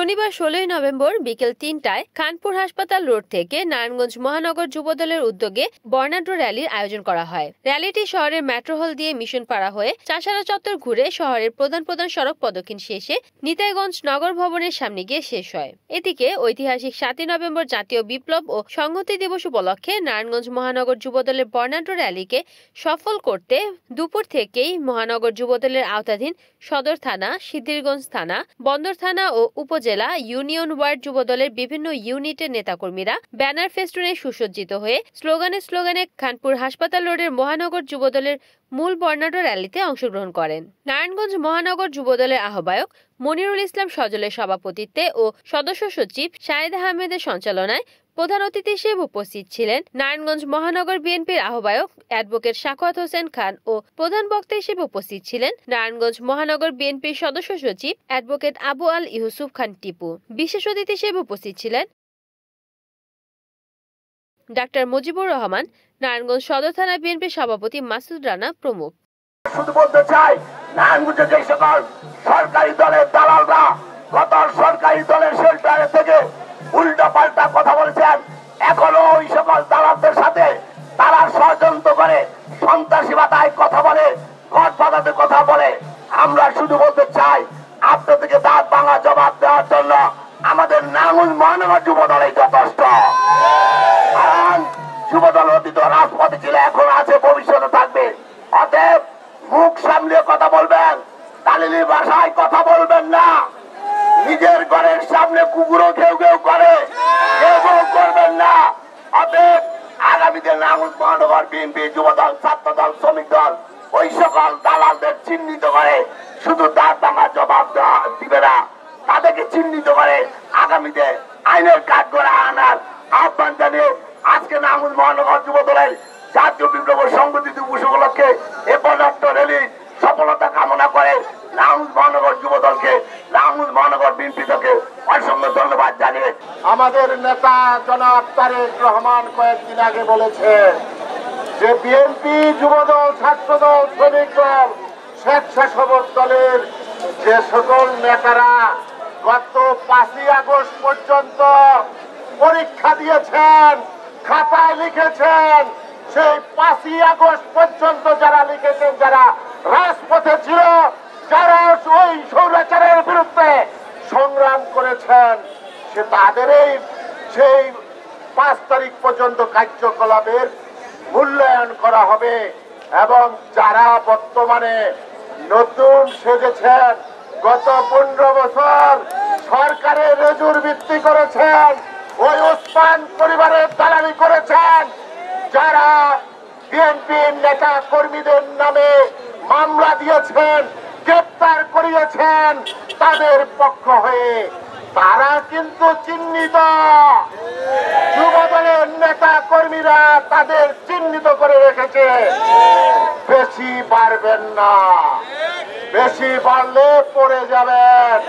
শনিবার 16 নভেম্বর বিকেল 3টায় খানপুর হাসপাতাল রোড থেকে নারায়ণগঞ্জ মহানগর যুবদলের উদ্যোগে বর্ণাঢ্য র্যালির আয়োজন করা হয়। র্যালিটি শহরের মেট্রো হল দিয়ে মিশন পাড়া হয়ে চাষারা চত্বর ঘুরে শহরের প্রধান সড়ক প্রদক্ষিণ শেষে নিতাইগঞ্জ নগর ভবনের সামনে গিয়ে শেষ হয়। এদিকে ঐতিহাসিক 7 নভেম্বর জাতীয় বিপ্লব ও সংহতি দিবস উপলক্ষে নারায়ণগঞ্জ মহানগর যুবদলের বর্ণাঢ্য র্যালিকে সফল করতে দুপুর থেকেই মহানগর যুবদলের আওতাধীন সদর থানা, সিদ্ধিরগঞ্জ থানা, বন্দর থানা ও উপজেলা, ইউনিয়ন ওয়ার্ড যুবদলের বিভিন্ন ইউনিটের নেতাকর্মীরা ব্যানার ফেস্টুনে সুসজ্জিত হয়ে স্লোগানে খানপুর হাসপাতাল রোডের মহানগর যুবদলের মূল বর্ণাঢ্য র্যালিতে অংশগ্রহণ করেন। নারায়ণগঞ্জ মহানগর যুবদলের আহ্বায়ক মনিরুল ইসলাম সজলের সভাপতিত্বে ও সদস্য সচিব শাহেদ আহমেদের সঞ্চালনায় প্রধান অতিথি হিসেবে উপস্থিত ছিলেন নারায়ণগঞ্জ মহানগর বিএনপির আহ্বায়ক অ্যাডভোকেট সাখাওয়াত হোসেন খান ও প্রধান বক্তা হিসেবে উপস্থিত ছিলেন নারায়ণগঞ্জ মহানগর বিএনপির সদস্য সচিব অ্যাডভোকেট আবু আল ইউসুফ খান টিপু। বিশেষ অতিথি হিসেবে উপস্থিত ছিলেন ডাক্তার মুজিবুর রহমান, নারায়ণগঞ্জ সদর থানা বিএনপির সভাপতি মাসুদ রানা প্রমুখ। শুধু বলতে চাই, নারায়ণগঞ্জে যে সকল সরকারি দলের দালালরা গত সরকারি দলের শেল্টারে থেকে উল্টা পাল্টা কথা বলেছেন, এখনো ওই সকল দালালদের সাথে তারা ষড়যন্ত্র করে সন্ত্রাসীবাদায় কথা বলে, গডফাদারদের কথা বলে। আমরা শুধু বলতে চাই, আপনাদেরকে দাঁত ভাঙা জবাব দেওয়ার জন্য আমাদের নারায়ণগঞ্জ মহানগর যুবদলই যথেষ্ট। কারণ যুবদল অতীত রাজপথে ছিল, এখন আছে, ভবিষ্যতে থাকবে। অতএব মুখ সামলিয়ে কথা বলবেন, দালিলি ভাষায় কথা বলবেন না। নিজের ঘরের সামনে কুকুরও ঘেউ ঘেউ করে, ঘেউ ঘেউ করবেন না। অতএব আগামীতে নারায়ণগঞ্জ মহানগর বিএনপি, যুবদল, ছাত্রদল, শ্রমিক দল ওই সকল দালালদের চিহ্নিত করে শুধু দাঁত ভাঙা জবাব দিবে না, তাদেরকে চিহ্নিত করে আগামীতে আইনের কাঠগড়া আনার আহ্বান জানিয়ে আজকে নারায়ণগঞ্জ মহানগর যুবদলের জাতীয় বিপ্লব সংগঠিত দিবস উপলক্ষে এ বর্ণাঢ্য র্যালি সফলতা কামনা করে নারায়ণগঞ্জ মহানগর যুবদলকে, নারায়ণগঞ্জ মহানগর বিএনপি দলকে অসংখ্য ধন্যবাদ জানিয়ে আমাদের নেতা জনাব তারেক রহমান কয়েকদিন আগে বলেছে যে বিএনপি, যুবদল, ছাত্রদল, শ্রমিক দল, স্বেচ্ছাসেবক দলের যে সকল নেতারা গত 5ই আগস্ট পর্যন্ত পরীক্ষা দিয়েছেন, খাতায় লিখেছেন, সেই 5ই আগস্ট পর্যন্ত যারা লিখেছেন, যারা রাজপথে ছিল, যারা ওই স্বৈরাচারের বিরুদ্ধে সংগ্রাম করেছেন, সে তাদেরই সেই 5 তারিখ পর্যন্ত কার্যকলাপের মূল্যায়ন করা হবে। এবং যারা বর্তমানে নতুন সেজেছেন, গত 15 বছর সরকারের রেজুর ভিত্তি করেছেন, ওই ওসমান পরিবারের দালালি করেছেন, যারা বিএনপির নেতা কর্মীদের নামে মামলা দিয়েছেন, গ্রেপ্তার করিয়েছেন, তাদের পক্ষ হয়ে তারা কিন্তু চিহ্নিত। যুবদলের নেতা কর্মীরা তাদের চিহ্নিত করে রেখেছে। বেশি পারবেন না, বেশি পারলে পড়ে যাবেন।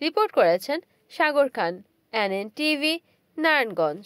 রিপোর্ট করেছেন সাগর খান, NN টিভি, নারায়ণগঞ্জ।